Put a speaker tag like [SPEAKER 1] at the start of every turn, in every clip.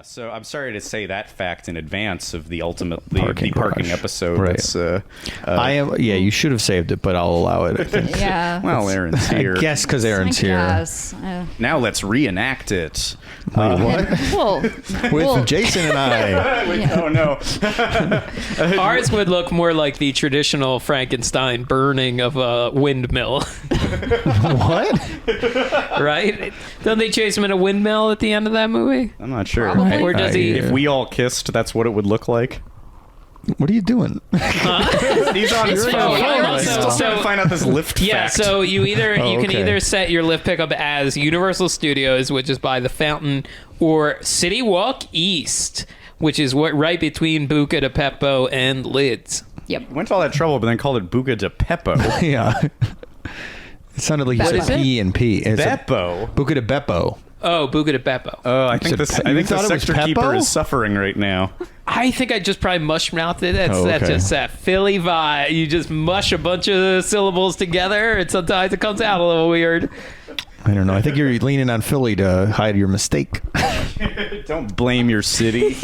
[SPEAKER 1] So I'm sorry to say that fact in advance of the parking
[SPEAKER 2] episode.
[SPEAKER 1] Right. It's,
[SPEAKER 2] I am. Yeah, you should have saved it, but I'll allow it. I think.
[SPEAKER 3] Yeah.
[SPEAKER 1] Well, Aaron's here.
[SPEAKER 2] I guess because Aaron's here.
[SPEAKER 1] Now let's reenact it.
[SPEAKER 3] Well,
[SPEAKER 2] With Jason and I.
[SPEAKER 1] Oh no.
[SPEAKER 4] Ours would look more like the traditional Frankenstein burning of a windmill.
[SPEAKER 2] What?
[SPEAKER 4] Right? Don't they chase him in a windmill at the end of that movie?
[SPEAKER 1] I'm not sure.
[SPEAKER 3] Probably.
[SPEAKER 4] Or does he?
[SPEAKER 1] If we all kissed, that's what it would look like.
[SPEAKER 2] What are you doing?
[SPEAKER 1] He's on his phone. He's still trying to find out this lift fact.
[SPEAKER 4] So you can
[SPEAKER 2] okay.
[SPEAKER 4] either set your lift pickup as Universal Studios, which is by the fountain, or City Walk East, which is right between Bucca de Beppo and Lids.
[SPEAKER 3] Yep.
[SPEAKER 1] Went to all that trouble, but then called it Bucca de Beppo.
[SPEAKER 2] Yeah. It sounded like you said P and P.
[SPEAKER 1] Beppo.
[SPEAKER 2] Bucca de Beppo.
[SPEAKER 4] Oh, Bucca de Beppo.
[SPEAKER 1] Oh, I think the sector keeper
[SPEAKER 2] Peppo?
[SPEAKER 1] is suffering right now.
[SPEAKER 4] I think I just probably mush-mouthed it. That's
[SPEAKER 2] okay.
[SPEAKER 4] just that Philly vibe. You just mush a bunch of syllables together, and sometimes it comes out a little weird.
[SPEAKER 2] I don't know. I think you're leaning on Philly to hide your mistake.
[SPEAKER 1] Don't blame your city.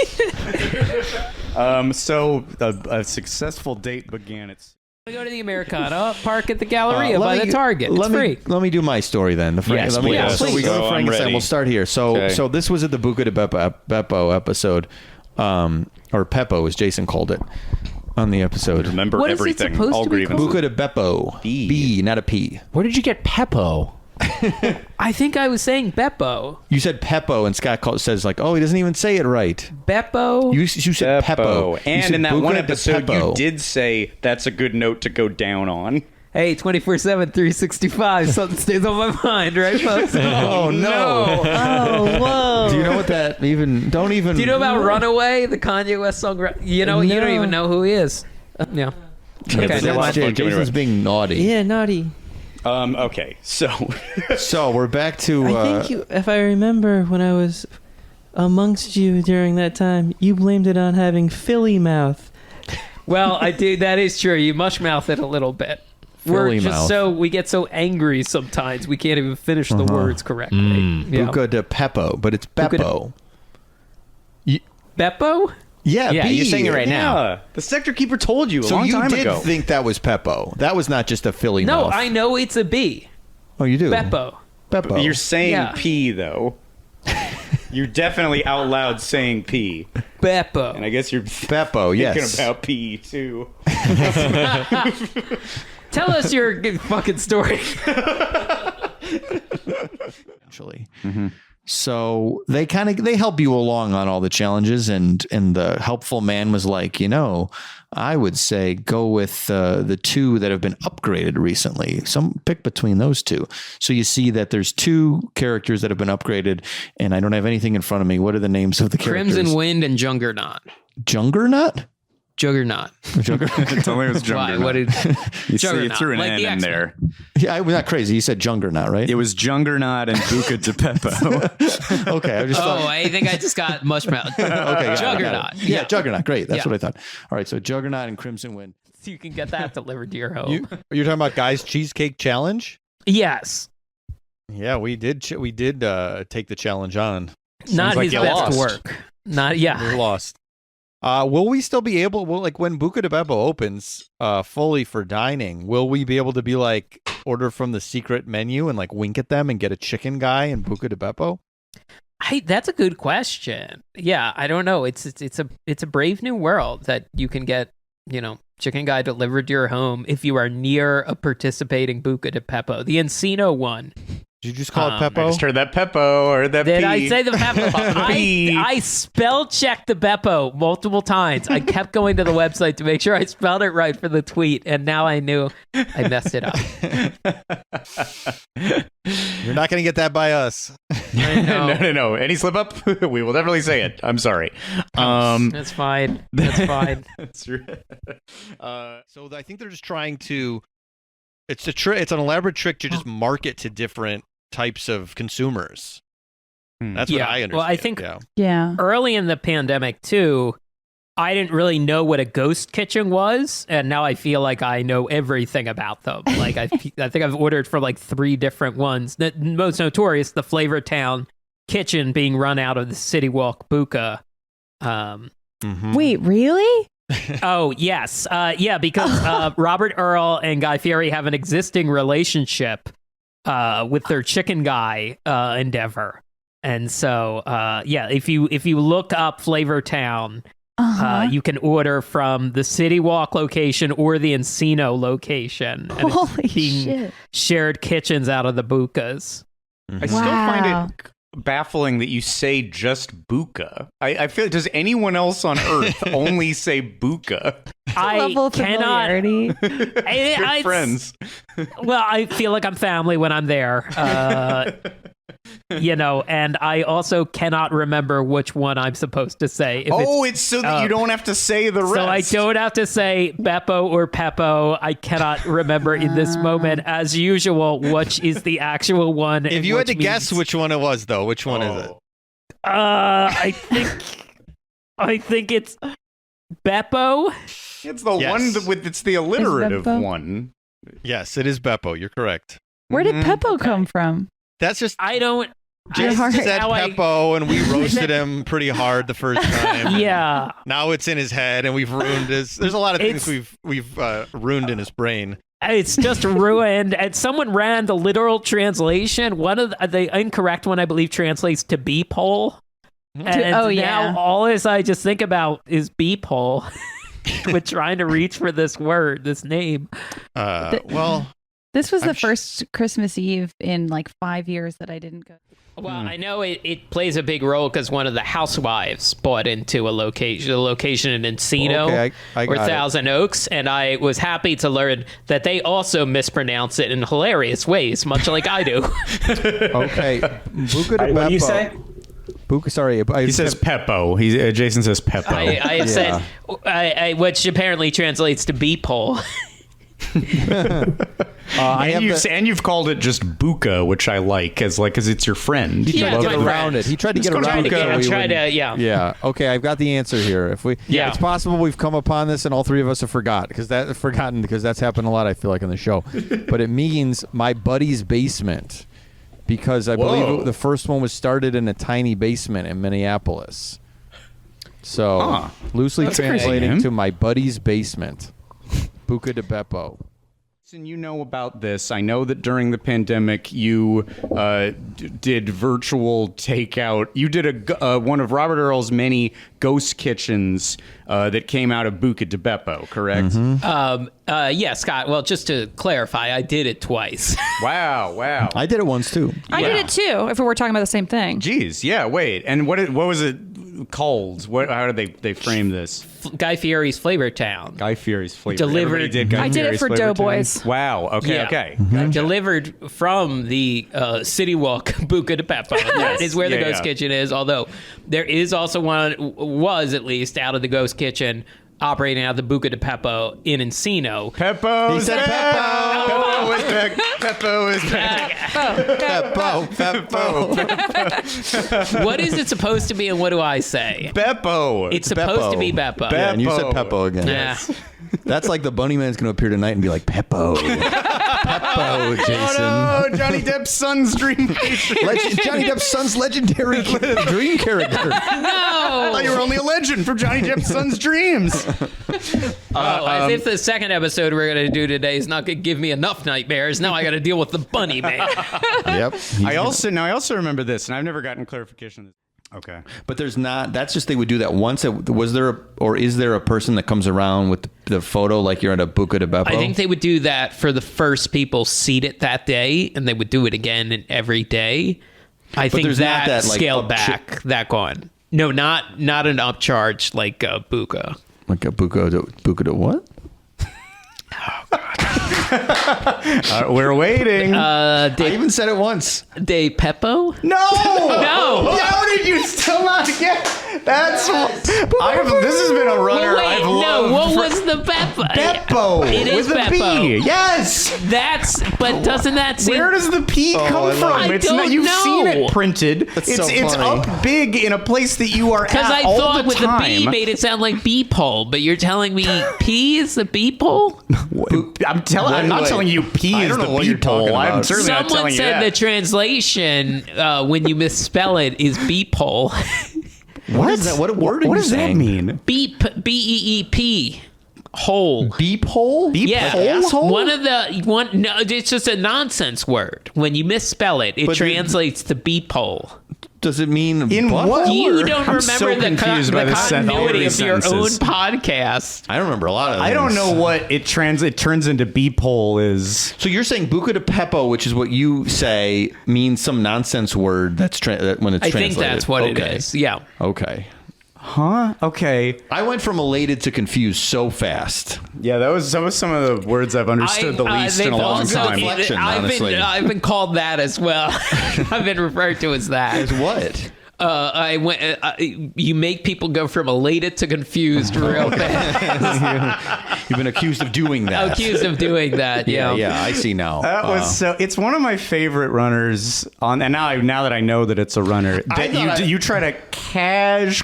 [SPEAKER 1] So a successful date began.
[SPEAKER 4] We go to the Americana, park at the Galleria by the Target. It's free.
[SPEAKER 2] Let me do my story then.
[SPEAKER 4] Yes, please.
[SPEAKER 2] So we go to
[SPEAKER 1] I'm
[SPEAKER 2] Frankenstein.
[SPEAKER 1] ready.
[SPEAKER 2] We'll start here. So this was at the Bucca de Beppo episode, or Peppo, as Jason called it on the episode.
[SPEAKER 1] Remember
[SPEAKER 3] What is it
[SPEAKER 1] everything.
[SPEAKER 3] supposed
[SPEAKER 1] All
[SPEAKER 3] to be
[SPEAKER 1] grievances.
[SPEAKER 3] called?
[SPEAKER 2] Bucca de Beppo.
[SPEAKER 1] B.
[SPEAKER 2] B, not a P.
[SPEAKER 5] Where did you get Peppo?
[SPEAKER 4] I think I was saying Beppo.
[SPEAKER 2] You said Peppo, and Scott says like, oh, he doesn't even say it right.
[SPEAKER 4] Beppo?
[SPEAKER 2] You said Peppo. You
[SPEAKER 1] And
[SPEAKER 2] said
[SPEAKER 1] in that
[SPEAKER 2] Bucca
[SPEAKER 1] one
[SPEAKER 2] de
[SPEAKER 1] episode,
[SPEAKER 2] Beppo.
[SPEAKER 1] you did say that's a good note to go down on.
[SPEAKER 4] Hey, 24/7, 365. Something stays on my mind, right, folks?
[SPEAKER 2] Oh, no.
[SPEAKER 4] Oh, whoa.
[SPEAKER 2] Do you know what that even? Don't even.
[SPEAKER 4] Do you know about Runaway, the Kanye West song? You know, you don't even know who he is. Yeah. Okay,
[SPEAKER 2] That's
[SPEAKER 4] never mind.
[SPEAKER 2] Jason's being naughty.
[SPEAKER 5] Yeah, naughty.
[SPEAKER 1] Okay, so
[SPEAKER 2] So we're back to.
[SPEAKER 5] I think you, if I remember when I was amongst you during that time, you blamed it on having Philly mouth.
[SPEAKER 4] Well, I do. That is true. You mush mouth it a little bit.
[SPEAKER 2] Philly
[SPEAKER 4] We get so angry sometimes we can't even finish the words correctly. Yeah.
[SPEAKER 2] Bucca de Beppo, but it's
[SPEAKER 4] Bucca de-
[SPEAKER 2] Beppo.
[SPEAKER 4] Beppo?
[SPEAKER 2] Yeah,
[SPEAKER 5] Yeah,
[SPEAKER 2] B.
[SPEAKER 5] you're saying it right now.
[SPEAKER 1] yeah, the sector keeper told you a
[SPEAKER 2] So
[SPEAKER 1] long
[SPEAKER 2] you
[SPEAKER 1] time
[SPEAKER 2] did
[SPEAKER 1] ago.
[SPEAKER 2] think that was Peppo. That was not just a Philly
[SPEAKER 4] No,
[SPEAKER 2] mouth.
[SPEAKER 4] I know it's a B.
[SPEAKER 2] Oh, you do?
[SPEAKER 4] Beppo.
[SPEAKER 2] Beppo.
[SPEAKER 1] You're saying
[SPEAKER 4] Yeah.
[SPEAKER 1] P though. You're definitely out loud saying P,
[SPEAKER 4] Beppo.
[SPEAKER 1] and I guess you're
[SPEAKER 2] Beppo,
[SPEAKER 1] thinking
[SPEAKER 2] yes.
[SPEAKER 1] about P too.
[SPEAKER 4] Tell us your fucking story.
[SPEAKER 2] Actually. So they help you along on all the challenges, and the helpful man was like, I would say go with the two that have been upgraded recently. Pick between those two. So you see that there's two characters that have been upgraded, and I don't have anything in front of me. What are the names of the characters?
[SPEAKER 4] Crimson Wind and Juggernaut.
[SPEAKER 2] Juggernaut?
[SPEAKER 4] Juggernaut.
[SPEAKER 1] Tell me it was
[SPEAKER 4] Why?
[SPEAKER 1] Juggernaut.
[SPEAKER 4] What did
[SPEAKER 1] You
[SPEAKER 4] Juggernaut?
[SPEAKER 1] threw an
[SPEAKER 4] Like
[SPEAKER 1] N
[SPEAKER 4] the
[SPEAKER 1] in
[SPEAKER 4] X-Men.
[SPEAKER 1] there.
[SPEAKER 2] Yeah, I was not crazy. You said Juggernaut, right?
[SPEAKER 1] It was Juggernaut and Bucca de Beppo.
[SPEAKER 2] Okay, I just
[SPEAKER 4] Oh,
[SPEAKER 2] thought.
[SPEAKER 4] I think I just got mush mouth.
[SPEAKER 2] Okay, got it.
[SPEAKER 4] Juggernaut.
[SPEAKER 2] Yeah, Juggernaut. Great. That's
[SPEAKER 4] Yeah.
[SPEAKER 2] what I thought. All right, so Juggernaut and Crimson Wind.
[SPEAKER 4] So you can get that delivered to your home.
[SPEAKER 2] You're talking about Guy's Cheesecake Challenge?
[SPEAKER 4] Yes.
[SPEAKER 2] Yeah, we did take the challenge on.
[SPEAKER 4] Not
[SPEAKER 1] like
[SPEAKER 4] his
[SPEAKER 1] you
[SPEAKER 4] best
[SPEAKER 1] lost.
[SPEAKER 4] work. Not
[SPEAKER 2] We
[SPEAKER 4] yeah.
[SPEAKER 2] lost. Will we still be able? Like when Bucca de Beppo opens fully for dining, will we be able to be like order from the secret menu and like wink at them and get a chicken guy in Bucca de Beppo?
[SPEAKER 4] That's a good question. Yeah, I don't know. It's a brave new world that you can get, chicken guy delivered to your home if you are near a participating Bucca de Beppo. The Encino one.
[SPEAKER 2] Did you just call it
[SPEAKER 1] I
[SPEAKER 2] Peppo?
[SPEAKER 1] just heard that Peppo or that
[SPEAKER 4] Did
[SPEAKER 1] P.
[SPEAKER 4] I say the Beppo?
[SPEAKER 1] P.
[SPEAKER 4] I spell checked the Beppo multiple times. I kept going to the website to make sure I spelled it right for the tweet, and now I knew I messed it up.
[SPEAKER 2] You're not going to get that by us.
[SPEAKER 1] No. Any slip up, we will definitely say it. I'm sorry.
[SPEAKER 4] That's fine. That's fine.
[SPEAKER 1] That's right.
[SPEAKER 2] So I think they're just trying to. It's an elaborate trick to just market to different types of consumers. That's what
[SPEAKER 4] Yeah,
[SPEAKER 2] I understand.
[SPEAKER 4] well, I think-
[SPEAKER 3] Yeah.
[SPEAKER 4] Early in the pandemic, too, I didn't really know what a ghost kitchen was, and now I feel like I know everything about them. Like I think I've ordered for like 3 different ones. The most notorious, the Flavor Town kitchen being run out of the City Walk Bucca.
[SPEAKER 3] Wait, really?
[SPEAKER 4] Oh, yes. Because Robert Earl and Guy Fieri have an existing relationship with their chicken guy endeavor. And so, if you look up Flavor Town, you can order from the City Walk location or the Encino location. And
[SPEAKER 3] Holy
[SPEAKER 4] it's being
[SPEAKER 3] shit.
[SPEAKER 4] shared kitchens out of the Buccas.
[SPEAKER 1] I still find it baffling that you say just Bucca. I feel, does anyone else on Earth only say Bucca?
[SPEAKER 4] I
[SPEAKER 3] Level of
[SPEAKER 4] cannot.
[SPEAKER 3] familiarity.
[SPEAKER 1] Good friends.
[SPEAKER 4] Well, I feel like I'm family when I'm there. And I also cannot remember which one I'm supposed to say.
[SPEAKER 1] It's so that you don't have to say the rest.
[SPEAKER 4] So I don't have to say Beppo or Peppo. I cannot remember in this moment, as usual, which is the actual one.
[SPEAKER 2] If you had to guess which one it was, though, which one is it?
[SPEAKER 4] I think it's Beppo.
[SPEAKER 1] It's the
[SPEAKER 2] Yes.
[SPEAKER 1] one with it's the alliterative
[SPEAKER 3] Beppo?
[SPEAKER 1] one.
[SPEAKER 2] Yes, it is Beppo. You're correct.
[SPEAKER 3] Where did Peppo come from?
[SPEAKER 2] That's just
[SPEAKER 4] I don't.
[SPEAKER 2] Jason
[SPEAKER 3] heart.
[SPEAKER 2] said
[SPEAKER 4] How I-
[SPEAKER 2] Peppo, and we roasted him pretty hard the first time.
[SPEAKER 4] Yeah.
[SPEAKER 2] Now it's in his head, and we've ruined his. There's a lot of things
[SPEAKER 4] It's-
[SPEAKER 2] we've ruined in his brain.
[SPEAKER 4] It's just ruined. And someone ran the literal translation. One of the incorrect one, I believe, translates to beephole. And
[SPEAKER 3] oh, yeah.
[SPEAKER 4] now all I just think about is beephole. With trying to reach for this word, this name.
[SPEAKER 2] Well,
[SPEAKER 3] This was
[SPEAKER 2] I'm
[SPEAKER 3] the first Christmas Eve in like 5 years that I didn't go.
[SPEAKER 4] Well, I know it plays a big role because one of the housewives bought into a location in Encino
[SPEAKER 2] Okay, I
[SPEAKER 4] or
[SPEAKER 2] got it.
[SPEAKER 4] Thousand Oaks, and I was happy to learn that they also mispronounce it in hilarious ways, much like I do.
[SPEAKER 2] okay. Bucca de
[SPEAKER 6] What do you
[SPEAKER 2] Beppo.
[SPEAKER 6] say?
[SPEAKER 2] Bucca, sorry.
[SPEAKER 1] He says Peppo. Jason says Peppo.
[SPEAKER 4] I have said, which apparently translates to beephole.
[SPEAKER 1] And you've called it just Bucca, which I like, because it's your friend.
[SPEAKER 2] He tried
[SPEAKER 4] Yeah,
[SPEAKER 2] to
[SPEAKER 4] it's
[SPEAKER 2] get
[SPEAKER 4] my
[SPEAKER 2] around
[SPEAKER 4] friend.
[SPEAKER 2] it. He tried to get
[SPEAKER 1] Let's go
[SPEAKER 2] around
[SPEAKER 1] to
[SPEAKER 2] it.
[SPEAKER 1] Bucca.
[SPEAKER 2] so
[SPEAKER 4] I'm
[SPEAKER 2] we
[SPEAKER 4] trying
[SPEAKER 2] wouldn't-
[SPEAKER 4] to, yeah.
[SPEAKER 2] Yeah. Okay, I've got the answer here. It's possible we've come upon this and all three of us have forgotten because that's happened a lot. I feel like on the show, but it means my buddy's basement because I believe the first one was started in a tiny basement in Minneapolis. So loosely
[SPEAKER 1] That's a crazy
[SPEAKER 2] translating
[SPEAKER 1] name.
[SPEAKER 2] to my buddy's basement, Bucca de Beppo.
[SPEAKER 1] And you know about this. I know that during the pandemic, you did virtual takeout. You did one of Robert Earl's many ghost kitchens that came out of Bucca de Beppo, correct?
[SPEAKER 4] Yeah, Scott. Well, just to clarify, I did it twice.
[SPEAKER 1] Wow.
[SPEAKER 2] I did it once too.
[SPEAKER 7] I did it too, if we were talking about the same thing.
[SPEAKER 1] Jeez, yeah, wait. And what was it called? How did they frame this?
[SPEAKER 4] Guy Fieri's Flavor Town.
[SPEAKER 1] Guy Fieri's flavor.
[SPEAKER 4] Delivered-
[SPEAKER 1] Everybody did Guy
[SPEAKER 7] I did it
[SPEAKER 1] Fieri's
[SPEAKER 7] for
[SPEAKER 1] Flavor Town?
[SPEAKER 7] Doughboys.
[SPEAKER 1] Wow, okay,
[SPEAKER 4] Yeah.
[SPEAKER 1] okay.
[SPEAKER 4] Delivered from the City Walk Bucca de Beppo. That is where the
[SPEAKER 1] Yeah,
[SPEAKER 4] Ghost
[SPEAKER 1] yeah.
[SPEAKER 4] Kitchen is, although there is also one, was at least, out of the Ghost Kitchen operating out of the Bucca de Beppo in Encino.
[SPEAKER 1] Peppo.
[SPEAKER 2] He said Peppo.
[SPEAKER 1] Peppo is back. Peppo is back.
[SPEAKER 2] Peppo.
[SPEAKER 4] What is it supposed to be and what do I say?
[SPEAKER 1] Beppo.
[SPEAKER 4] It's supposed to be Beppo.
[SPEAKER 2] Yeah, and you said
[SPEAKER 1] Peppo.
[SPEAKER 2] Peppo again.
[SPEAKER 4] Yeah.
[SPEAKER 2] That's like the Bunny Man's going to appear tonight and be like, Peppo. Peppo, Jason.
[SPEAKER 1] Oh, Johnny Depp's son's dream patient.
[SPEAKER 2] Johnny Depp's son's legendary dream character.
[SPEAKER 1] I thought you were only a legend from Johnny Depp's son's dreams.
[SPEAKER 4] As if the second episode we're going to do today is not going to give me enough nightmares. Now I got to deal with the Bunny Man.
[SPEAKER 2] Yep.
[SPEAKER 1] I also remember this, and I've never gotten clarification on this. Okay.
[SPEAKER 2] But there's not. That's just they would do that once. Was there or is there a person that comes around with the photo like you're at a Bucca de Beppo?
[SPEAKER 4] I think they would do that for the first people seated that day, and they would do it again every day. I think
[SPEAKER 2] there's not
[SPEAKER 4] that
[SPEAKER 2] that, like,
[SPEAKER 4] scaled
[SPEAKER 2] upcha-
[SPEAKER 4] back, that gone. No, not an upcharge like Bucca.
[SPEAKER 2] like a Bucca de what?
[SPEAKER 1] We're waiting.
[SPEAKER 2] I even said it once.
[SPEAKER 4] De Peppo?
[SPEAKER 1] no!
[SPEAKER 4] No!
[SPEAKER 1] How did you still not get? That's. This has been a runner.
[SPEAKER 4] Well, wait,
[SPEAKER 1] I've
[SPEAKER 4] no,
[SPEAKER 1] loved.
[SPEAKER 4] what was the Beppo?
[SPEAKER 1] Beppo.
[SPEAKER 4] It is
[SPEAKER 1] with a B.
[SPEAKER 4] Beppo.
[SPEAKER 1] Yes.
[SPEAKER 4] But doesn't that seem...
[SPEAKER 1] Where does the P come
[SPEAKER 2] I love
[SPEAKER 1] from?
[SPEAKER 2] it.
[SPEAKER 1] It's
[SPEAKER 4] I
[SPEAKER 1] not.
[SPEAKER 4] don't
[SPEAKER 1] You've
[SPEAKER 4] know.
[SPEAKER 1] seen it printed. It's
[SPEAKER 2] so funny.
[SPEAKER 1] up big in a place that you are
[SPEAKER 4] Because
[SPEAKER 1] at
[SPEAKER 4] I
[SPEAKER 1] all
[SPEAKER 4] thought
[SPEAKER 1] the
[SPEAKER 4] with
[SPEAKER 1] time.
[SPEAKER 4] the B made it sound like beepole, but you're telling me P is the beepole?
[SPEAKER 1] I'm not telling telling you P
[SPEAKER 2] I
[SPEAKER 1] is
[SPEAKER 2] don't
[SPEAKER 1] the
[SPEAKER 2] know what you're
[SPEAKER 1] beephole.
[SPEAKER 2] talking
[SPEAKER 1] I'm
[SPEAKER 2] about.
[SPEAKER 1] certainly not
[SPEAKER 4] Someone
[SPEAKER 1] telling you
[SPEAKER 4] said
[SPEAKER 1] that.
[SPEAKER 4] the translation when you misspell it is beephole.
[SPEAKER 2] What is that? What word are
[SPEAKER 1] What
[SPEAKER 2] you
[SPEAKER 1] does that
[SPEAKER 2] saying?
[SPEAKER 1] mean?
[SPEAKER 4] Beep, B-E-E-P, hole.
[SPEAKER 2] Beep hole?
[SPEAKER 4] Yeah,
[SPEAKER 2] Asshole?
[SPEAKER 4] No, it's just a nonsense word. When you misspell it, it
[SPEAKER 2] But
[SPEAKER 4] translates to beephole.
[SPEAKER 2] Does it mean
[SPEAKER 1] In
[SPEAKER 2] butthole
[SPEAKER 1] what-
[SPEAKER 4] You
[SPEAKER 2] or-
[SPEAKER 4] don't
[SPEAKER 1] I'm
[SPEAKER 4] remember
[SPEAKER 1] so
[SPEAKER 4] the
[SPEAKER 1] confused by this
[SPEAKER 4] continuity of your own
[SPEAKER 1] sentences.
[SPEAKER 4] podcast.
[SPEAKER 2] I don't remember a lot of
[SPEAKER 1] I don't
[SPEAKER 2] things.
[SPEAKER 1] know what it turns into beephole is.
[SPEAKER 2] So you're saying Bucca de Beppo, which is what you say, means some nonsense word that's when it's
[SPEAKER 4] I
[SPEAKER 2] translated.
[SPEAKER 4] think that's what
[SPEAKER 2] Okay.
[SPEAKER 4] it is. Yeah.
[SPEAKER 2] Okay.
[SPEAKER 1] Huh? Okay.
[SPEAKER 2] I went from elated to confused so fast.
[SPEAKER 1] Yeah, that was some of the words I've understood the least in a
[SPEAKER 4] they've
[SPEAKER 1] long
[SPEAKER 4] also-
[SPEAKER 1] time.
[SPEAKER 2] Reflection,
[SPEAKER 4] I've
[SPEAKER 2] honestly.
[SPEAKER 4] been called that as well. I've been referred to as that.
[SPEAKER 2] As what?
[SPEAKER 4] I went. You make people go from elated to confused real fast.
[SPEAKER 2] You've been accused of doing that.
[SPEAKER 4] Accused of doing that.
[SPEAKER 2] Yeah,
[SPEAKER 4] Yeah.
[SPEAKER 2] yeah, I see now.
[SPEAKER 1] That was so. It's one of my favorite runners on, and now that I know that it's a runner,
[SPEAKER 2] I
[SPEAKER 1] that
[SPEAKER 2] thought
[SPEAKER 1] you try to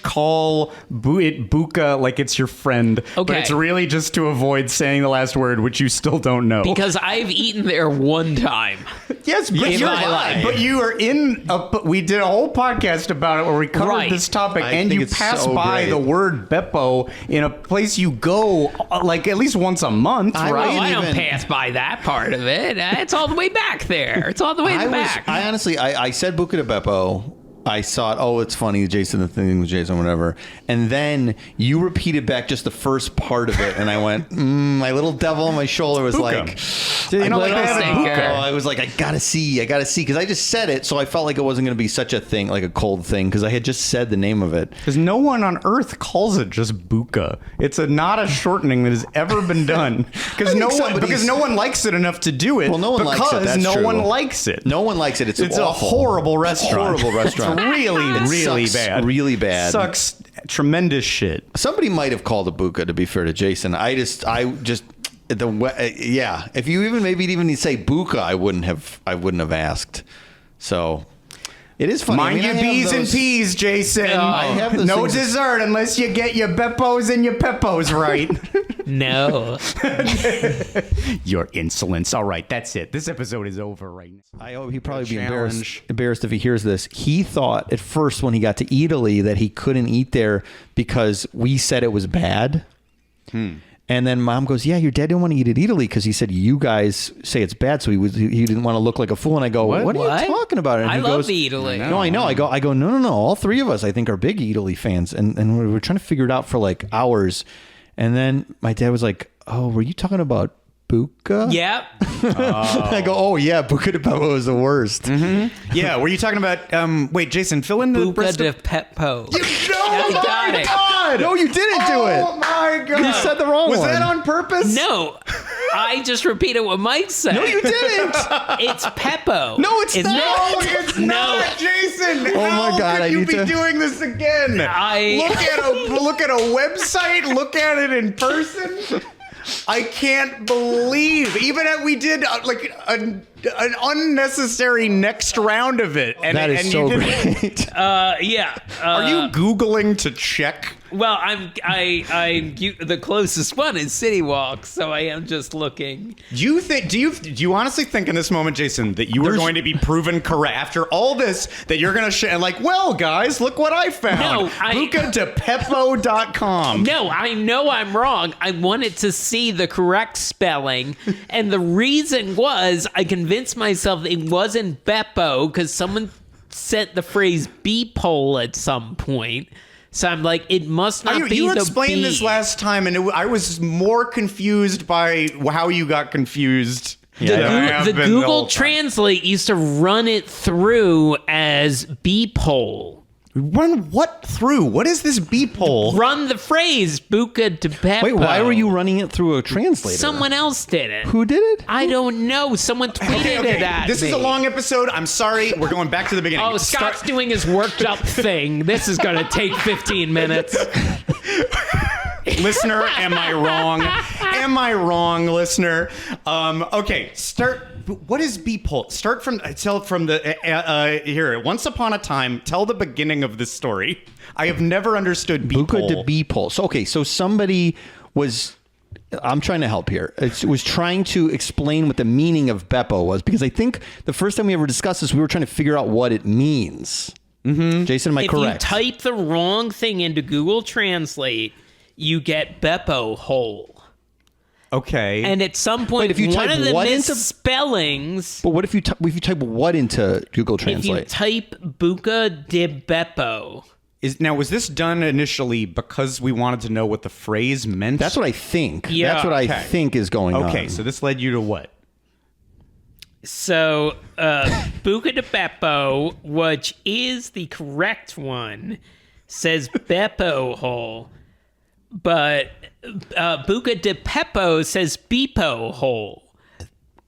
[SPEAKER 1] call it Bucca like it's your friend, but
[SPEAKER 4] Okay.
[SPEAKER 1] it's really just to avoid saying the last word, which you still don't know.
[SPEAKER 4] Because I've eaten there one time.
[SPEAKER 1] Yes, but
[SPEAKER 4] In
[SPEAKER 1] you're
[SPEAKER 4] my life.
[SPEAKER 1] But you are in. We did a whole podcast about it where we covered
[SPEAKER 4] Right.
[SPEAKER 1] this topic,
[SPEAKER 2] I
[SPEAKER 1] and
[SPEAKER 2] think
[SPEAKER 1] you
[SPEAKER 2] it's
[SPEAKER 1] pass
[SPEAKER 2] so
[SPEAKER 1] by
[SPEAKER 2] great.
[SPEAKER 1] the word Beppo in a place you go like at least once a month,
[SPEAKER 2] I
[SPEAKER 1] right?
[SPEAKER 4] Oh, I don't
[SPEAKER 2] even-
[SPEAKER 4] pass by that part of it. It's all the way back there. It's all the way in the back.
[SPEAKER 2] I honestly, I said Bucca de Beppo. I saw it. Oh, it's funny, Jason. The thing with Jason, whatever. And then you repeated back just the first part of it, and I went, my little devil on my shoulder was
[SPEAKER 1] Bucca.
[SPEAKER 2] like,
[SPEAKER 1] You know, like
[SPEAKER 4] Little
[SPEAKER 1] they have a
[SPEAKER 4] stinker.
[SPEAKER 1] Bucca.
[SPEAKER 2] I was like, I gotta see, because I just said it, so I felt like it wasn't gonna be such a thing, like a cold thing, because I had just said the name of it.
[SPEAKER 1] Because no one on earth calls it just Bucca. It's not a shortening that has ever been done. Because
[SPEAKER 2] think
[SPEAKER 1] no
[SPEAKER 2] somebody's-
[SPEAKER 1] one likes it enough to do it.
[SPEAKER 2] Well, no one likes it,
[SPEAKER 1] because
[SPEAKER 2] that's
[SPEAKER 1] no
[SPEAKER 2] true.
[SPEAKER 1] one likes it.
[SPEAKER 2] No one likes it. It's
[SPEAKER 1] a
[SPEAKER 2] awful.
[SPEAKER 1] horrible restaurant.
[SPEAKER 2] Horrible restaurant.
[SPEAKER 1] It's really
[SPEAKER 2] It sucks
[SPEAKER 1] bad.
[SPEAKER 2] really bad.
[SPEAKER 1] Sucks tremendous shit.
[SPEAKER 2] Somebody might have called it Bucca, to be fair to Jason. I just yeah. If you maybe even say Bucca, I wouldn't have asked. So it is funny.
[SPEAKER 1] Mind
[SPEAKER 2] I
[SPEAKER 1] your
[SPEAKER 2] have
[SPEAKER 1] B's and
[SPEAKER 2] those-
[SPEAKER 1] P's, Jason.
[SPEAKER 2] I have those
[SPEAKER 1] no
[SPEAKER 2] things-
[SPEAKER 1] dessert unless you get your Beppos and your Peppos right.
[SPEAKER 4] No.
[SPEAKER 1] Your insolence. All right, that's it. This episode is over right now.
[SPEAKER 2] I hope he'd probably be
[SPEAKER 1] Challenge.
[SPEAKER 2] embarrassed if he hears this. He thought at first when he got to Italy that he couldn't eat there because we said it was bad. And then Mom goes, "Yeah, your dad didn't want to eat at Italy because he said you guys say it's bad, so he didn't want to look like a fool." And I go, "What are you talking about?" And
[SPEAKER 4] I
[SPEAKER 2] he
[SPEAKER 4] love
[SPEAKER 2] goes,
[SPEAKER 4] Italy.
[SPEAKER 2] No, I know. I go. No. All three of us, I think, are big Italy fans, and we're trying to figure it out for like hours. And then my dad was like, "Oh, were you talking about Bucca?"
[SPEAKER 4] Yep.
[SPEAKER 2] I go, "Oh yeah, Bucca de Beppo is the worst."
[SPEAKER 1] Yeah, were you talking about? Wait, Jason, fill in the
[SPEAKER 4] Bucca
[SPEAKER 1] rest
[SPEAKER 4] de
[SPEAKER 1] of.
[SPEAKER 4] Peppo.
[SPEAKER 1] Oh
[SPEAKER 4] I got
[SPEAKER 1] my
[SPEAKER 4] it.
[SPEAKER 1] God!
[SPEAKER 2] No, you didn't do it.
[SPEAKER 1] Oh my God!
[SPEAKER 2] You said the wrong
[SPEAKER 1] Was
[SPEAKER 2] one.
[SPEAKER 1] that on purpose?
[SPEAKER 4] No, I just repeated what Mike said.
[SPEAKER 2] No, you didn't.
[SPEAKER 4] It's Peppo.
[SPEAKER 2] No, it's
[SPEAKER 4] Isn't
[SPEAKER 2] not.
[SPEAKER 1] No,
[SPEAKER 4] it?
[SPEAKER 1] it's not, Jason.
[SPEAKER 2] Oh my
[SPEAKER 1] How
[SPEAKER 2] God,
[SPEAKER 1] could
[SPEAKER 2] I
[SPEAKER 1] you
[SPEAKER 2] need
[SPEAKER 1] be
[SPEAKER 2] to-
[SPEAKER 1] doing this again? Look at a website. Look at it in person. I can't believe we did like an unnecessary next round of it. And,
[SPEAKER 2] That is
[SPEAKER 1] and
[SPEAKER 2] so
[SPEAKER 1] you didn't-
[SPEAKER 2] great.
[SPEAKER 4] Yeah.
[SPEAKER 1] Are you Googling to check?
[SPEAKER 4] Well, the closest one is City Walk, so I am just looking.
[SPEAKER 1] Do you honestly think in this moment, Jason, that you are going to be proven correct after all this, that you're going to share like, well, guys, look what I found.
[SPEAKER 4] No,
[SPEAKER 1] BuccaDePeppo.com.
[SPEAKER 4] No, I know I'm wrong. I wanted to see the correct spelling, and the reason was I convinced myself it wasn't Beppo because someone said the phrase beephole at some point. So I'm like, it must not be
[SPEAKER 1] You
[SPEAKER 4] the
[SPEAKER 1] explained this
[SPEAKER 4] bee.
[SPEAKER 1] last time, and I was more confused by how you got confused. than I have
[SPEAKER 4] The
[SPEAKER 1] been
[SPEAKER 4] Google
[SPEAKER 1] whole time.
[SPEAKER 4] Translate used to run it through as beephole.
[SPEAKER 1] Run what through? What is this beephole?
[SPEAKER 4] Run the phrase Bucca de Beppo.
[SPEAKER 2] Wait, why were you running it through a translator?
[SPEAKER 4] Someone else did it.
[SPEAKER 2] Who did it?
[SPEAKER 4] I don't know. Someone tweeted it at
[SPEAKER 1] This
[SPEAKER 4] me.
[SPEAKER 1] is a long episode. I'm sorry. We're going back to the beginning.
[SPEAKER 4] Oh, Scott's doing his worked up thing. This is going to take 15 minutes.
[SPEAKER 1] Listener, am I wrong? Am I wrong, listener? Okay, start. What is beephole? Start from the here. Once upon a time, tell the beginning of this story. I have never understood
[SPEAKER 2] Bucca de
[SPEAKER 1] beephole.
[SPEAKER 2] Beppo. So, okay, so somebody was
[SPEAKER 6] I'm trying to help here. It was trying to explain what the meaning of Beppo was, because I think the first time we ever discussed this, we were trying to figure out what it means. Mm-hmm. Jason, am I correct?
[SPEAKER 4] If you type the wrong thing into Google Translate, you get Beppo hole.
[SPEAKER 1] Okay.
[SPEAKER 4] And at some point,
[SPEAKER 6] if you
[SPEAKER 4] one
[SPEAKER 6] type
[SPEAKER 4] of the
[SPEAKER 6] what into-
[SPEAKER 4] misspellings...
[SPEAKER 6] But what if you type what into Google
[SPEAKER 4] If you
[SPEAKER 6] Translate?
[SPEAKER 4] type Bucca de Beppo...
[SPEAKER 1] Was this done initially because we wanted to know what the phrase meant?
[SPEAKER 6] That's what I think.
[SPEAKER 4] Yeah.
[SPEAKER 6] That's what I
[SPEAKER 1] Okay.
[SPEAKER 6] think is going on.
[SPEAKER 1] Okay, so this led you to what?
[SPEAKER 4] So, Bucca de Beppo, which is the correct one, says Beppo hole, but Bucca de Beppo says Beepo hole.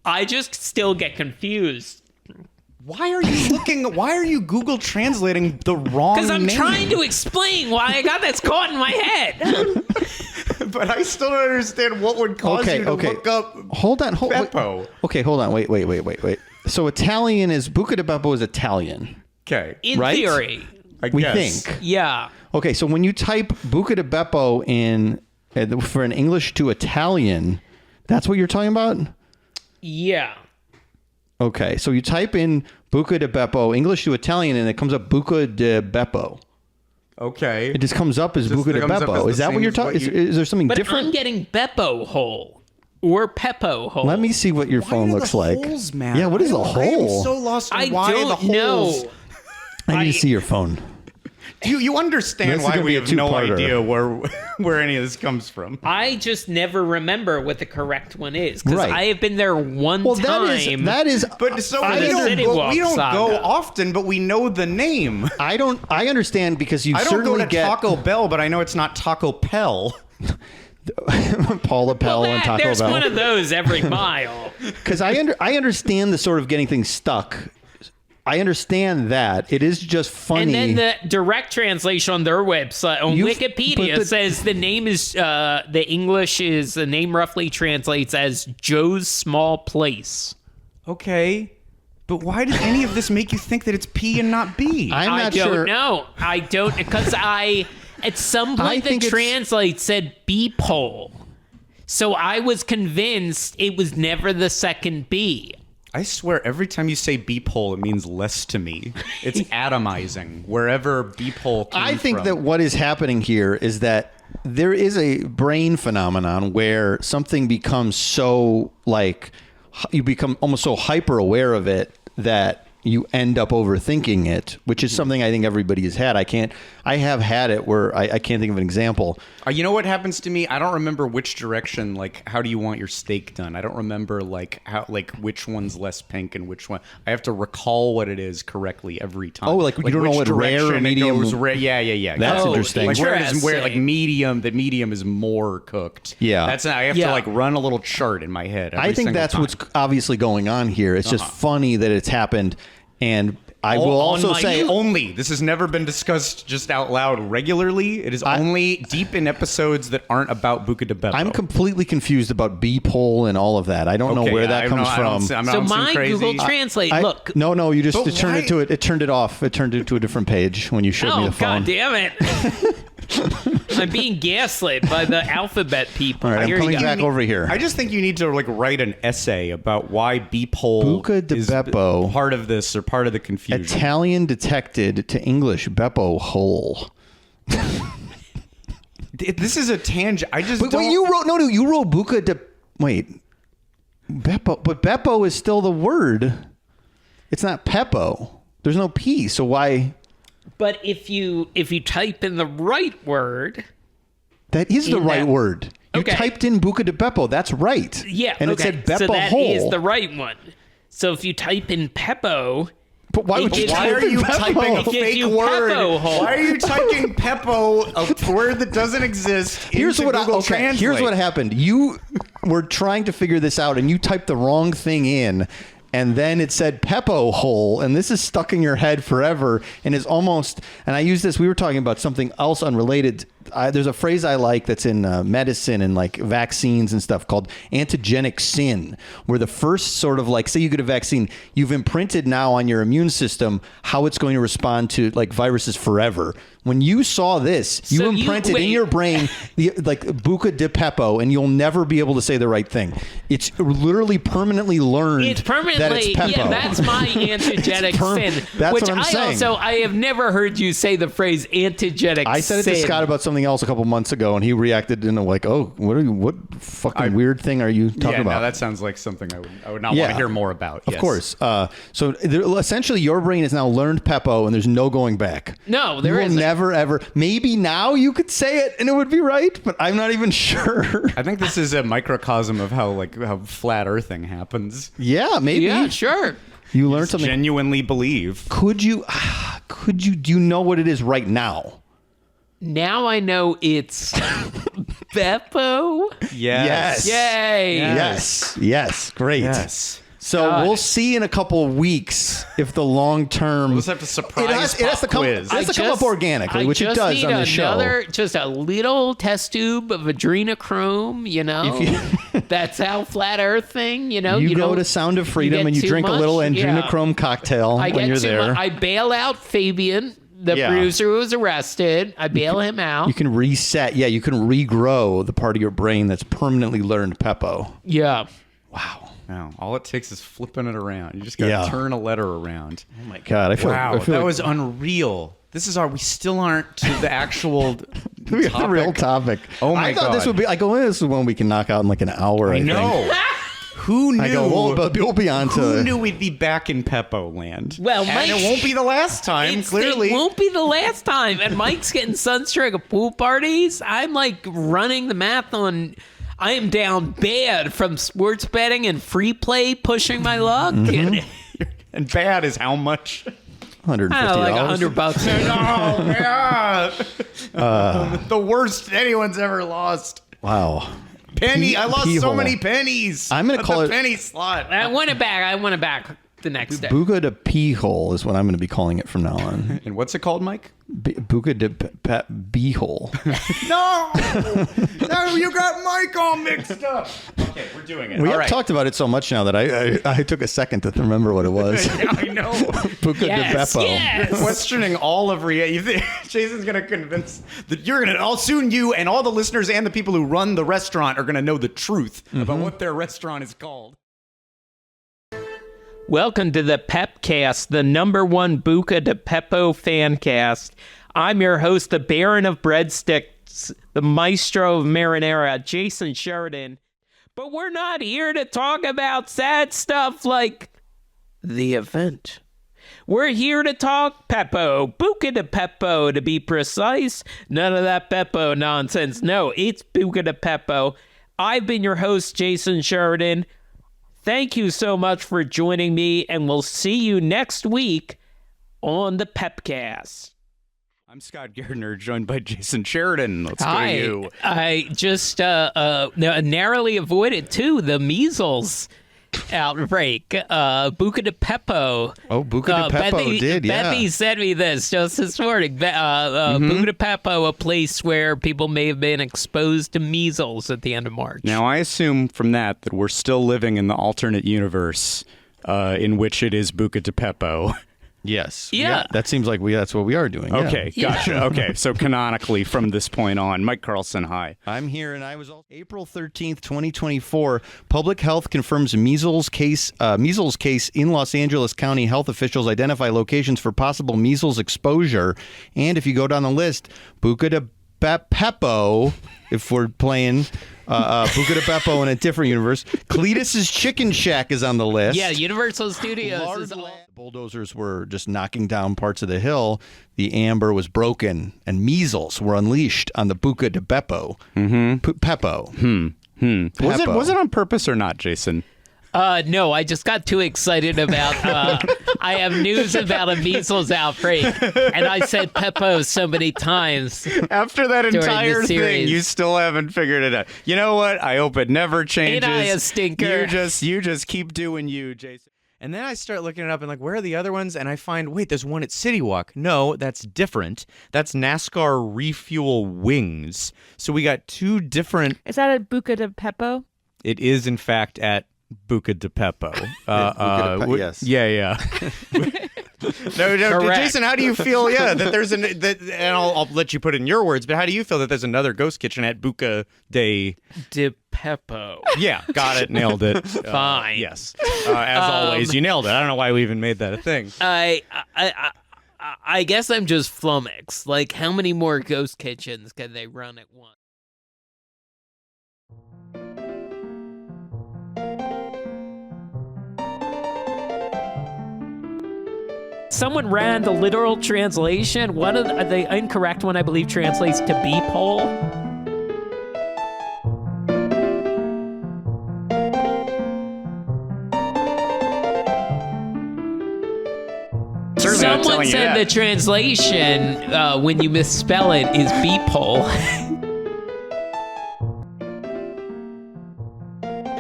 [SPEAKER 4] I just still get confused.
[SPEAKER 1] Why are you Google translating the wrong name?
[SPEAKER 4] Because I'm trying to explain why I got this caught in my head.
[SPEAKER 1] But I still don't understand what would cause you to look up
[SPEAKER 6] Hold on.
[SPEAKER 1] Beppo.
[SPEAKER 6] Okay, hold on. Wait. So Italian is Bucca de Beppo is Italian.
[SPEAKER 1] Okay.
[SPEAKER 4] In
[SPEAKER 6] Right?
[SPEAKER 4] theory.
[SPEAKER 1] I
[SPEAKER 6] We
[SPEAKER 1] guess.
[SPEAKER 6] think.
[SPEAKER 4] Yeah.
[SPEAKER 6] Okay, so when you type Bucca de Beppo in for an English to Italian, that's what you're talking about?
[SPEAKER 4] Yeah.
[SPEAKER 6] Okay, so you type in Bucca de Beppo, English to Italian, and it comes up Bucca de Beppo.
[SPEAKER 1] Okay.
[SPEAKER 6] It just comes up as
[SPEAKER 1] Just
[SPEAKER 6] Bucca de
[SPEAKER 1] comes up as
[SPEAKER 6] Beppo.
[SPEAKER 1] the
[SPEAKER 6] Is that
[SPEAKER 1] same
[SPEAKER 6] what you're
[SPEAKER 1] as
[SPEAKER 6] talking?
[SPEAKER 1] what
[SPEAKER 6] Is there something
[SPEAKER 4] But
[SPEAKER 6] different?
[SPEAKER 4] I'm getting Beppo hole or Peppo hole.
[SPEAKER 6] Let me see what your phone looks like.
[SPEAKER 1] Holes, man?
[SPEAKER 6] Yeah, what is a
[SPEAKER 1] I am
[SPEAKER 6] hole?
[SPEAKER 1] so lost on
[SPEAKER 4] I
[SPEAKER 1] why the
[SPEAKER 4] don't
[SPEAKER 1] holes.
[SPEAKER 4] know.
[SPEAKER 6] I need to see your phone.
[SPEAKER 1] You understand
[SPEAKER 6] This is
[SPEAKER 1] why
[SPEAKER 6] gonna
[SPEAKER 1] we
[SPEAKER 6] be a
[SPEAKER 1] have no
[SPEAKER 6] two-parter.
[SPEAKER 1] idea where any of this comes from.
[SPEAKER 4] I just never remember what the correct one is because
[SPEAKER 6] Right.
[SPEAKER 4] I have been there one
[SPEAKER 6] Well,
[SPEAKER 4] time.
[SPEAKER 6] that is.
[SPEAKER 1] But so
[SPEAKER 4] For
[SPEAKER 1] we
[SPEAKER 4] the
[SPEAKER 1] don't,
[SPEAKER 4] City
[SPEAKER 1] go,
[SPEAKER 4] Walk
[SPEAKER 1] we don't go
[SPEAKER 4] saga.
[SPEAKER 1] often, but we know the name.
[SPEAKER 6] I understand because you
[SPEAKER 1] I don't go
[SPEAKER 6] certainly
[SPEAKER 1] to
[SPEAKER 6] get
[SPEAKER 1] Taco Bell, but I know it's not Taco Pell.
[SPEAKER 6] Paula Pell and Taco
[SPEAKER 4] there's
[SPEAKER 6] Bell.
[SPEAKER 4] one of those every mile.
[SPEAKER 6] Because I understand the sort of getting things stuck. I understand that. It is just funny.
[SPEAKER 4] And then the direct translation on their website, on
[SPEAKER 6] You've-
[SPEAKER 4] Wikipedia,
[SPEAKER 6] but the-
[SPEAKER 4] says the name is, the English is, the name roughly translates as Joe's Small Place.
[SPEAKER 1] Okay. But why does any of this make you think that it's P and not B?
[SPEAKER 6] I'm
[SPEAKER 4] I
[SPEAKER 6] not
[SPEAKER 4] don't
[SPEAKER 6] sure.
[SPEAKER 4] know. I don't, because at some
[SPEAKER 6] I
[SPEAKER 4] point
[SPEAKER 6] think
[SPEAKER 4] the
[SPEAKER 6] it's-
[SPEAKER 4] translate said beephole. So I was convinced it was never the second B.
[SPEAKER 1] I swear, every time you say beephole, it means less to me. It's atomizing wherever beephole came
[SPEAKER 6] I think
[SPEAKER 1] from.
[SPEAKER 6] that what is happening here is that there is a brain phenomenon where something becomes so you become almost so hyper aware of it that you end up overthinking it, which is something I think everybody has had. I have had it where I can't think of an example.
[SPEAKER 1] You know what happens to me? I don't remember which direction. Like, how do you want your steak done? I don't remember which one's less pink and which one. I have to recall what it is correctly every time.
[SPEAKER 6] Oh, like you don't know
[SPEAKER 1] which
[SPEAKER 6] what rare or
[SPEAKER 1] direction it
[SPEAKER 6] medium-
[SPEAKER 1] goes Yeah.
[SPEAKER 6] That's
[SPEAKER 4] Oh,
[SPEAKER 6] interesting.
[SPEAKER 1] Like where it is, where
[SPEAKER 4] Interesting.
[SPEAKER 1] medium. The medium is more cooked.
[SPEAKER 6] Yeah.
[SPEAKER 1] I have
[SPEAKER 4] Yeah.
[SPEAKER 1] to run a little chart in my head.
[SPEAKER 6] I think that's what's obviously going on here. It's just funny that it's happened. And I will also say
[SPEAKER 1] only. This has never been discussed just out loud regularly. It is only deep in episodes that aren't about Bucca de Beppo.
[SPEAKER 6] I'm completely confused about B-pole and all of that. I don't know where that comes from.
[SPEAKER 4] So my Google Translate, look.
[SPEAKER 6] No, you just
[SPEAKER 1] But
[SPEAKER 6] it turned
[SPEAKER 1] why-
[SPEAKER 6] it to it. It turned it off. It turned it to a different page when you showed me
[SPEAKER 4] Oh,
[SPEAKER 6] the phone.
[SPEAKER 4] God damn it. I'm being gaslit by the alphabet people.
[SPEAKER 6] All right, I'm
[SPEAKER 4] Here you
[SPEAKER 6] coming
[SPEAKER 4] go.
[SPEAKER 6] back over here.
[SPEAKER 1] I just think you need to write an essay about why beephole
[SPEAKER 6] Bucca de
[SPEAKER 1] is
[SPEAKER 6] Beppo.
[SPEAKER 1] part of this or part of the confusion.
[SPEAKER 6] Italian detected to English Beppo hole.
[SPEAKER 1] This is a tangent. I just
[SPEAKER 6] But
[SPEAKER 1] don't.
[SPEAKER 6] wait, you wrote Bucca de Beppo, but Beppo is still the word. It's not Peppo. There's no P, so why?
[SPEAKER 4] But if you type in the right word,
[SPEAKER 6] That is the
[SPEAKER 4] In
[SPEAKER 6] right
[SPEAKER 4] that-
[SPEAKER 6] word. You
[SPEAKER 4] Okay.
[SPEAKER 6] typed in Bucca de Beppo. That's right.
[SPEAKER 4] yeah,
[SPEAKER 6] and
[SPEAKER 4] okay.
[SPEAKER 6] it said Beppo
[SPEAKER 4] so that
[SPEAKER 6] hole.
[SPEAKER 4] is the right one. So if you type in Peppo,
[SPEAKER 6] But why would you
[SPEAKER 4] Why
[SPEAKER 6] type
[SPEAKER 1] Why are
[SPEAKER 6] in
[SPEAKER 1] you
[SPEAKER 6] Beppo?
[SPEAKER 1] typing a
[SPEAKER 4] It gives
[SPEAKER 1] fake
[SPEAKER 4] you
[SPEAKER 1] word?
[SPEAKER 4] Peppo hole.
[SPEAKER 1] Why are you typing Peppo, a word that doesn't exist,
[SPEAKER 6] Here's
[SPEAKER 1] into
[SPEAKER 6] what
[SPEAKER 1] Google Translate?
[SPEAKER 6] Here's what happened. You were trying to figure this out, and you typed the wrong thing in, and then it said Peppo hole, and this is stuck in your head forever, and is almost. And I use this. We were talking about something else unrelated there's a phrase I like that's in medicine and like vaccines and stuff called antigenic sin, where the first sort of like, say you get a vaccine, you've imprinted now on your immune system how it's going to respond to like viruses forever. When you saw this, you imprinted in your brain like Bucca di Beppo, and you'll never be able to say the right thing. It's literally permanently learned.
[SPEAKER 4] It's permanently,
[SPEAKER 6] that it's Peppo.
[SPEAKER 4] yeah, that's my antigenic sin.
[SPEAKER 6] That's
[SPEAKER 4] which
[SPEAKER 6] what I'm saying.
[SPEAKER 4] I have never heard you say the phrase antigenic sin.
[SPEAKER 6] I said it to Scott about something else a couple months ago, and he reacted in a like, "Oh, what fucking weird thing are you talking about?"
[SPEAKER 1] No, that sounds like something I would not want to hear more about.
[SPEAKER 6] Of course. So essentially, your brain has now learned Peppo, and there's no going back.
[SPEAKER 4] No, there isn't.
[SPEAKER 6] Never ever. Maybe now you could say it, and it would be right, but I'm not even sure.
[SPEAKER 1] I think this is a microcosm of how flat earthing happens.
[SPEAKER 6] Yeah, maybe.
[SPEAKER 4] Yeah, sure.
[SPEAKER 6] You learned something.
[SPEAKER 1] Genuinely believe.
[SPEAKER 6] Do you know what it is right now?
[SPEAKER 4] Now I know it's Beppo.
[SPEAKER 1] Yes.
[SPEAKER 4] Yay.
[SPEAKER 6] Yes. Great.
[SPEAKER 1] Yes.
[SPEAKER 6] So we'll see in a couple of weeks if the long term.
[SPEAKER 1] We'll just have to surprise
[SPEAKER 6] it has to come.
[SPEAKER 1] quiz.
[SPEAKER 6] It has to come up organically, which it does on the show.
[SPEAKER 4] Just a little test tube of adrenochrome, that's how flat earth thing,
[SPEAKER 6] You go to Sound of Freedom and you drink a little adrenochrome cocktail when you're there.
[SPEAKER 4] I bail out Fabian, the producer who was arrested. I bail him out.
[SPEAKER 6] You can reset. Yeah, you can regrow the part of your brain that's permanently learned Peppo.
[SPEAKER 4] Yeah.
[SPEAKER 6] Wow.
[SPEAKER 1] No, all it takes is flipping it around. You just got to turn a letter around.
[SPEAKER 6] Oh my God! I feel
[SPEAKER 1] that
[SPEAKER 6] like
[SPEAKER 1] was unreal. We still aren't to the actual
[SPEAKER 6] the real topic.
[SPEAKER 1] Oh my God!
[SPEAKER 6] I thought this would be. I go, this is one we can knock out in like an hour. I
[SPEAKER 1] know.
[SPEAKER 6] Think.
[SPEAKER 1] Who knew?
[SPEAKER 6] I go, but we'll be on to.
[SPEAKER 1] Who knew we'd be back in Peppo land?
[SPEAKER 4] Well,
[SPEAKER 1] and it won't be the last time. Clearly,
[SPEAKER 4] it won't be the last time. And Mike's getting sunstruck at pool parties. I'm like running the math on. I am down bad from sports betting and free play pushing my luck.
[SPEAKER 6] Mm-hmm.
[SPEAKER 1] And bad is how much?
[SPEAKER 6] $150.
[SPEAKER 4] I don't know, like $100.
[SPEAKER 1] Oh, God. The worst anyone's ever lost.
[SPEAKER 6] Wow.
[SPEAKER 1] Penny. I lost so
[SPEAKER 6] P-hole.
[SPEAKER 1] many pennies.
[SPEAKER 6] I'm going to call it
[SPEAKER 1] penny slot.
[SPEAKER 4] I want it back the next day.
[SPEAKER 6] Bucca di P-hole is what I'm going to be calling it from now on.
[SPEAKER 1] And what's it called, Mike?
[SPEAKER 6] Bucca di B-hole.
[SPEAKER 1] No, you got Mike all mixed up. Okay, we're doing it.
[SPEAKER 6] We
[SPEAKER 1] all
[SPEAKER 6] have
[SPEAKER 1] right.
[SPEAKER 6] talked about it so much now that I took a second to remember what it was.
[SPEAKER 1] Yeah, I know.
[SPEAKER 6] Bucca di Beppo.
[SPEAKER 4] Yes.
[SPEAKER 1] Questioning all of Jason's going to convince that you and all the listeners and the people who run the restaurant are going to know the truth about what their restaurant is called.
[SPEAKER 4] Welcome to the Pepcast, the #1 Bucca di Beppo fan cast. I'm your host, the Baron of Breadsticks, the Maestro of Marinara, Jason Sheridan. But we're not here to talk about sad stuff like the event. We're here to talk Peppo, Bucca di Beppo to be precise. None of that Peppo nonsense. No, it's Bucca di Beppo. I've been your host, Jason Sheridan. Thank you so much for joining me, and we'll see you next week on the Pepcast.
[SPEAKER 1] I'm Scott Gardner, joined by Jason Sheridan. Let's go to you.
[SPEAKER 4] I just narrowly avoided, too, the measles outbreak. Bucca di Beppo.
[SPEAKER 6] Oh, Bucca di Beppo did, yeah.
[SPEAKER 4] Bethany sent me this just this morning. Bucca di Beppo, a place where people may have been exposed to measles at the end of March.
[SPEAKER 1] Now, I assume from that we're still living in the alternate universe in which it is Bucca di Beppo.
[SPEAKER 6] Yes.
[SPEAKER 4] Yeah.
[SPEAKER 6] That seems like that's what we are doing.
[SPEAKER 1] Okay,
[SPEAKER 6] Yeah.
[SPEAKER 1] gotcha. Okay, so canonically from this point on, Mike Carlson, hi.
[SPEAKER 6] I'm here, and I was also April 13th, 2024. Public Health confirms measles case in Los Angeles County. Health officials identify locations for possible measles exposure. And if you go down the list, Bucca di Beppo, if we're playing Bucca di Beppo in a different universe, Cletus's Chicken Shack is on the list.
[SPEAKER 4] Yeah, Universal Studios.
[SPEAKER 6] Bulldozers were just knocking down parts of the hill. The amber was broken, and measles were unleashed on the Bucca di Beppo. Peppo.
[SPEAKER 1] Was it on purpose or not, Jason?
[SPEAKER 4] No, I just got too excited about. I have news about a measles outbreak, and I said Peppo so many times.
[SPEAKER 1] After that
[SPEAKER 4] During the
[SPEAKER 1] entire thing,
[SPEAKER 4] series.
[SPEAKER 1] you still haven't figured it out. You know what? I hope it never changes.
[SPEAKER 4] Ain't I a stinker?
[SPEAKER 1] You just keep doing you, Jason.
[SPEAKER 8] And then I start looking it up and like, where are the other ones? And I find, wait, there's one at City Walk. No, that's different. That's NASCAR Refuel Wings. So we got 2 different.
[SPEAKER 7] Is that at Bucca de Beppo?
[SPEAKER 8] It is, in fact, at Bucca de Beppo.
[SPEAKER 6] Yes.
[SPEAKER 8] Yeah. No,
[SPEAKER 4] Correct.
[SPEAKER 8] Jason, how do you feel? Yeah, that there's and I'll let you put it in your words, but how do you feel that there's another ghost kitchen at Bucca de
[SPEAKER 4] Peppo.
[SPEAKER 8] Yeah, got it, nailed it.
[SPEAKER 4] Fine.
[SPEAKER 8] Yes, as always, you nailed it. I don't know why we even made that a thing.
[SPEAKER 4] I guess I'm just flummoxed. Like, how many more ghost kitchens can they run at once? Someone ran the literal translation. One of the incorrect one, I believe, translates to beephole.
[SPEAKER 1] Certainly not
[SPEAKER 4] Someone
[SPEAKER 1] telling you
[SPEAKER 4] said
[SPEAKER 1] that.
[SPEAKER 4] the translation, when you misspell it, is beephole.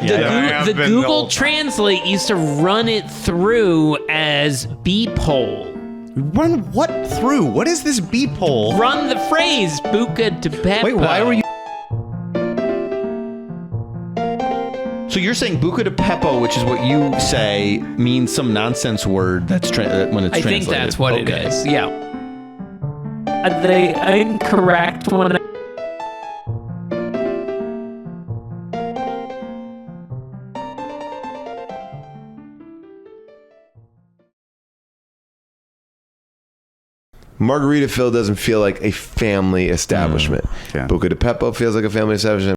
[SPEAKER 4] The Google Translate used to run it through as beephole.
[SPEAKER 8] Run what through? What is this beephole?
[SPEAKER 4] Run the phrase Bucca de Beppo.
[SPEAKER 6] Wait, why were you? So you're saying Bucca de Beppo, which is what you say, means some nonsense word that's when it's
[SPEAKER 4] I
[SPEAKER 6] translated.
[SPEAKER 4] think that's what
[SPEAKER 6] Okay.
[SPEAKER 4] it is. Yeah. The incorrect one.
[SPEAKER 9] Margaritaville doesn't feel like a family establishment.
[SPEAKER 1] yeah.
[SPEAKER 9] Bucca de Beppo feels like a family establishment.